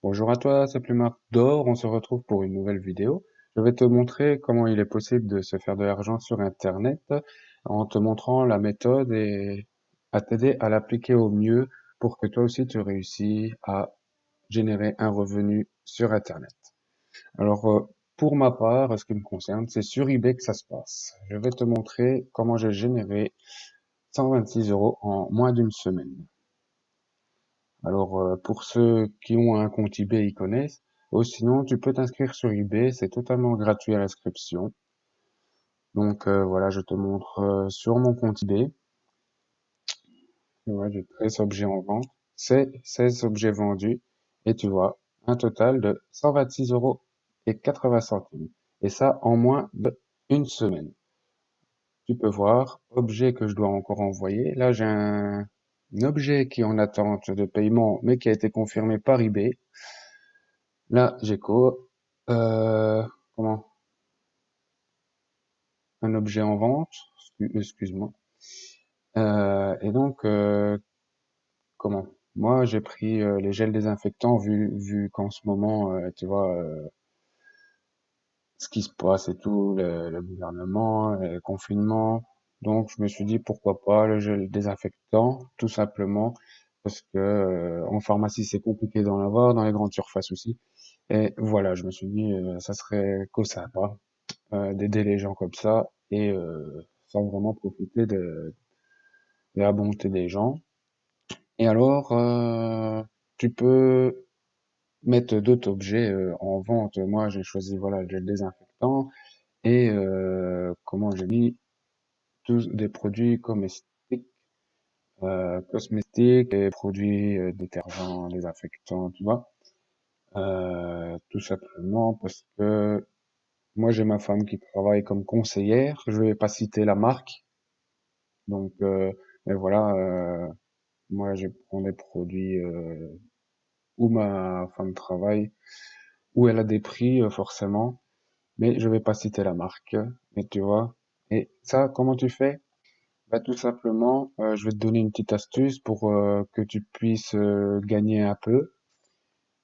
Bonjour à toi, c'est Plumard d'Or, on se retrouve pour une nouvelle vidéo. Je vais te montrer comment il est possible de se faire de l'argent sur Internet en te montrant la méthode et à t'aider à l'appliquer au mieux pour que toi aussi tu réussis à générer un revenu sur Internet. Alors, pour ma part, ce qui me concerne, c'est sur eBay que ça se passe. Je vais te montrer comment j'ai généré 126 euros en moins d'une semaine. Alors, pour ceux qui ont un compte eBay, ils connaissent. Ou sinon, tu peux t'inscrire sur eBay, c'est totalement gratuit à l'inscription. Donc voilà, je te montre sur mon compte eBay. Tu vois, j'ai 13 objets en vente, c'est 16 objets vendus, et tu vois, un total de 126 euros et 80 centimes. Et ça en moins d'une semaine. Tu peux voir, objet que je dois encore envoyer. Là, j'ai un objet qui est en attente de paiement, mais qui a été confirmé par eBay. Là, j'ai euh, comment? Un objet en vente, excuse-moi. Et donc, comment? Moi, j'ai pris les gels désinfectants vu qu'en ce moment, tu vois, ce qui se passe et tout, le gouvernement, le confinement. Donc, je me suis dit pourquoi pas le gel désinfectant, tout simplement, parce que en pharmacie c'est compliqué d'en avoir, dans les grandes surfaces aussi. Et voilà, je me suis dit ça serait que sympa d'aider les gens comme ça et sans vraiment profiter de la bonté des gens. Et alors, tu peux mettre d'autres objets en vente. Moi, j'ai choisi voilà le gel désinfectant et comment j'ai mis tous des produits cosmétiques et produits détergents, désinfectants, tu vois. Tout simplement parce que moi, j'ai ma femme qui travaille comme conseillère. Je vais pas citer la marque. Donc, mais voilà, moi, je prends des produits où ma femme travaille, où elle a des prix forcément, mais je vais pas citer la marque. Mais tu vois. Et ça, comment tu fais? Bah, tout simplement, je vais te donner une petite astuce pour que tu puisses gagner un peu.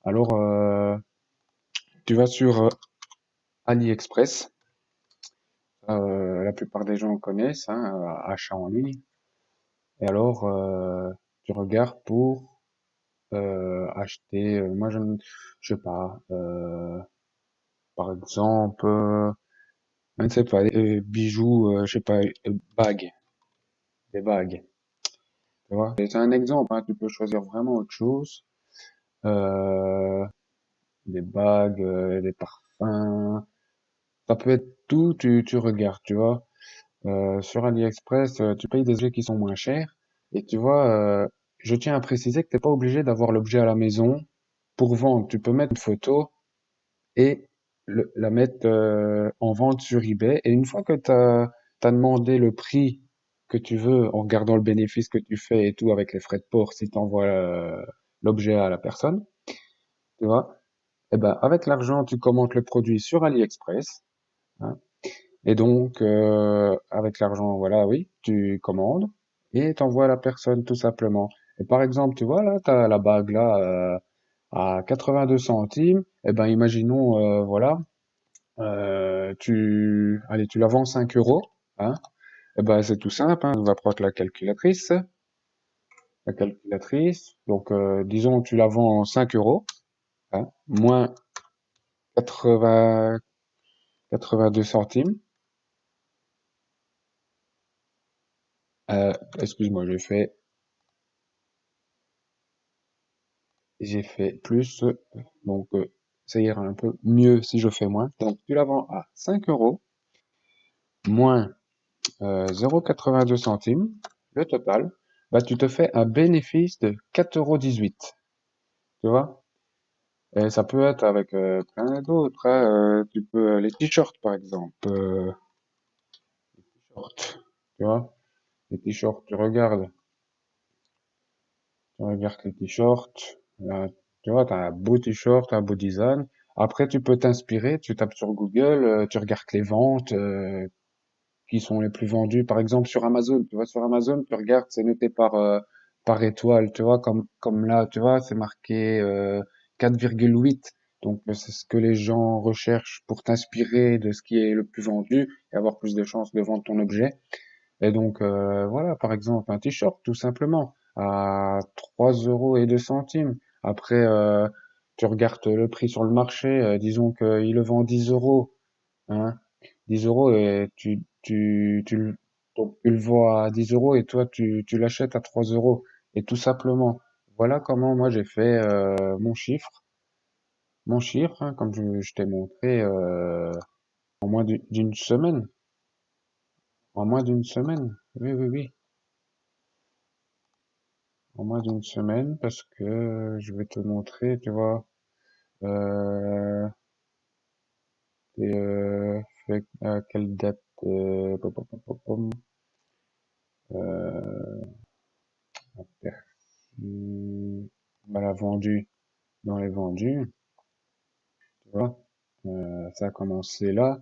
Alors, tu vas sur AliExpress. La plupart des gens connaissent, hein, achat en ligne. Et alors, tu regardes pour acheter, je sais pas, par exemple, je ne sais pas, bijoux, je sais pas, bagues, des bagues, tu vois. Et c'est un exemple, hein, tu peux choisir vraiment autre chose, euh, des bagues, des parfums, ça peut être tout, tu regardes, tu vois. Sur AliExpress, tu payes des objets qui sont moins chers, et tu vois, je tiens à préciser que t'es pas obligé d'avoir l'objet à la maison pour vendre. Tu peux mettre une photo et la mettre en vente sur eBay. Et une fois que tu as demandé le prix que tu veux en regardant le bénéfice que tu fais et tout avec les frais de port si tu envoies l'objet à la personne, tu vois, et ben avec l'argent, tu commandes le produit sur AliExpress. Hein, et donc, avec l'argent, voilà, oui, tu commandes et t'envoies à la personne tout simplement. Et par exemple, tu vois, là, tu as la bague là à 82 centimes. Et ben, imaginons, voilà, allez, tu la vends 5 euros, hein. Et ben, c'est tout simple, hein. On va prendre la calculatrice. La calculatrice. Donc, disons, tu la vends 5 euros, hein, moins 80, 82 centimes. Excuse-moi, j'ai fait plus, donc ça ira un peu mieux si je fais moins. Donc, tu la vends à 5 euros, moins 0,82 centimes, le total, bah, tu te fais un bénéfice de 4,18 €. Tu vois? Et ça peut être avec plein d'autres, hein, tu peux les t-shirts par exemple, shorts, tu vois? Les t-shirts, tu regardes les t-shirts, tu vois, tu as un beau t-shirt, un beau design. Après, tu peux t'inspirer, tu tapes sur Google, tu regardes les ventes qui sont les plus vendues, par exemple sur Amazon. Tu vois, sur Amazon, tu regardes, c'est noté par étoile, tu vois, comme là, tu vois, c'est marqué 4,8. Donc, c'est ce que les gens recherchent pour t'inspirer de ce qui est le plus vendu et avoir plus de chances de vendre ton objet. Et donc, voilà, par exemple, un t-shirt, tout simplement, à 3 € et 2 centimes. Après, tu regardes le prix sur le marché, disons qu'il le vend 10 euros, hein, 10 euros et donc tu le vois à 10 euros et toi, tu l'achètes à 3 euros. Et tout simplement, voilà comment moi j'ai fait mon chiffre, hein, comme je t'ai montré, en moins d'une semaine. En moins d'une semaine. Oui, oui, oui. En moins d'une semaine parce que je vais te montrer, tu vois, et, fait à quelle date, pom, pom, pom, pom, pom, euh, la personne l'a vendu dans les vendus, tu vois, ça a commencé là,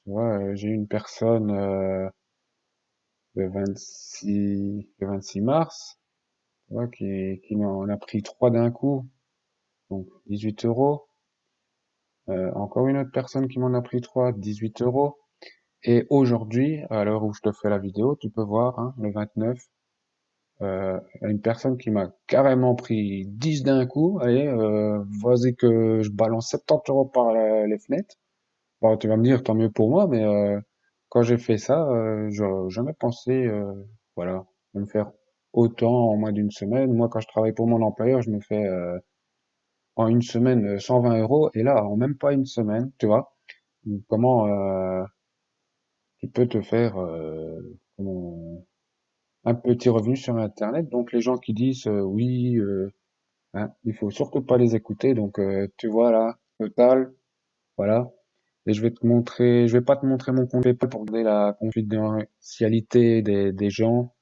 tu vois, j'ai une personne le 26 mars, tu vois, qui m'en a pris trois d'un coup, donc 18 euros. Encore une autre personne qui m'en a pris trois, 18 euros. Et aujourd'hui, à l'heure où je te fais la vidéo, tu peux voir, hein, le 29, une personne qui m'a carrément pris 10 d'un coup. Allez, vas-y que je balance 70 euros par les fenêtres. Bon, tu vas me dire, tant mieux pour moi, mais quand j'ai fait ça, j'aurais jamais pensé, voilà, de me faire autant en moins d'une semaine. Moi, quand je travaille pour mon employeur, je me fais en une semaine 120 euros, et là, en même pas une semaine, tu vois, comment tu peux te faire comment, un petit revenu sur Internet. Donc les gens qui disent oui, hein, il faut surtout pas les écouter. Donc tu vois là, total, voilà. Et je vais te montrer, je vais pas te montrer mon compte PayPal pour garder la confidentialité des gens,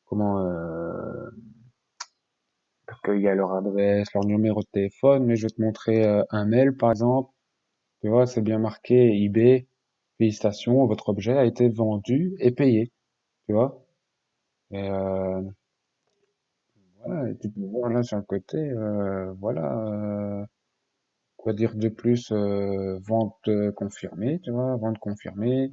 comment parce qu'il y a leur adresse, leur numéro de téléphone, mais je vais te montrer un mail par exemple. Tu vois, c'est bien marqué eBay. Félicitations, votre objet a été vendu et payé. Tu vois. Et voilà, et tu peux voir là sur le côté, voilà, quoi dire de plus, vente confirmée, tu vois, vente confirmée,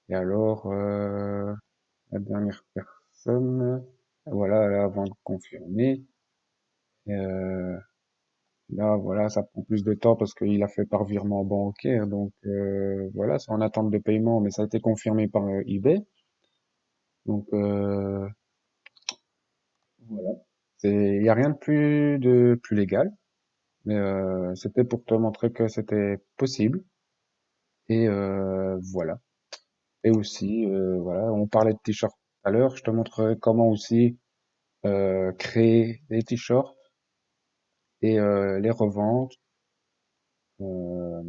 et alors, la dernière personne, voilà, la vente confirmée, et là, voilà, ça prend plus de temps parce qu'il a fait par virement bancaire, donc voilà, c'est en attente de paiement, mais ça a été confirmé par eBay, donc voilà, il y a rien de plus légal. Mais c'était pour te montrer que c'était possible. Et voilà. Et aussi, voilà, on parlait de t-shirts tout à l'heure. Je te montrerai comment aussi créer des t-shirts et les revendre euh,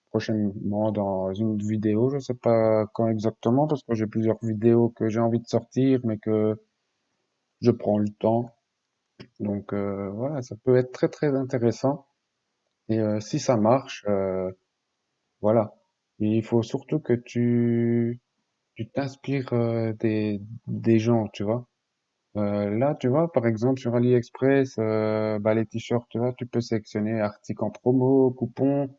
prochainement dans une vidéo. Je sais pas quand exactement parce que j'ai plusieurs vidéos que j'ai envie de sortir, mais que je prends le temps. Donc voilà, ça peut être très très intéressant. Et si ça marche, voilà. Et il faut surtout que tu t'inspires des gens, tu vois. Là, tu vois, par exemple, sur AliExpress, bah, les t-shirts, tu vois, tu peux sélectionner articles en promo, coupons,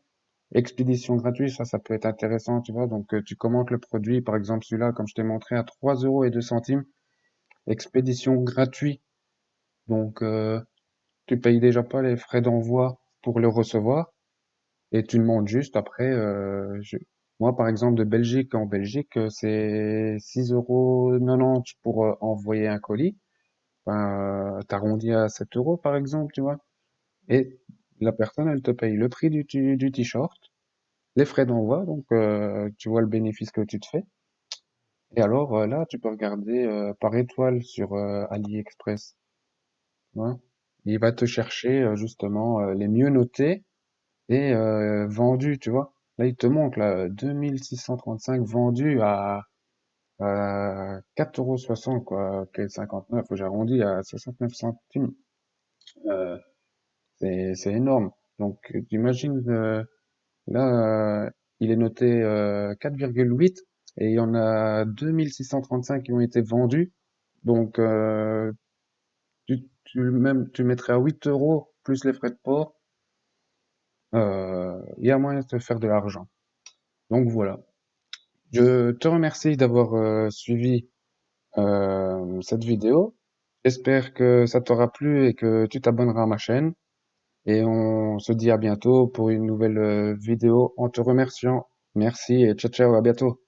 expédition gratuite, ça peut être intéressant, tu vois. Donc, tu commentes le produit, par exemple, celui-là, comme je t'ai montré, à 3 € et 2 centimes, expédition gratuite. Donc, tu payes déjà pas les frais d'envoi pour le recevoir. Et tu demandes juste après, moi par exemple de Belgique, en Belgique, c'est 6,90 € pour envoyer un colis. Ben, t'arrondis à 7 euros par exemple, tu vois. Et la personne, elle te paye le prix du t-shirt, les frais d'envoi, donc tu vois le bénéfice que tu te fais. Et alors là, tu peux regarder par étoile sur AliExpress. Tu vois. Il va te chercher justement les mieux notés et vendu, tu vois. Là, il te montre là 2635 vendus à 4,60 € quoi, que 59, j'arrondis à 69 centimes. Euh, c'est énorme. Donc, t'imagines, là, il est noté 4,8 et il y en a 2635 qui ont été vendus. Donc, tu mettrais à 8 euros plus les frais de port, il y a moyen de te faire de l'argent. Donc voilà. Je te remercie d'avoir suivi cette vidéo. J'espère que ça t'aura plu et que tu t'abonneras à ma chaîne. Et on se dit à bientôt pour une nouvelle vidéo en te remerciant. Merci et ciao ciao, à bientôt.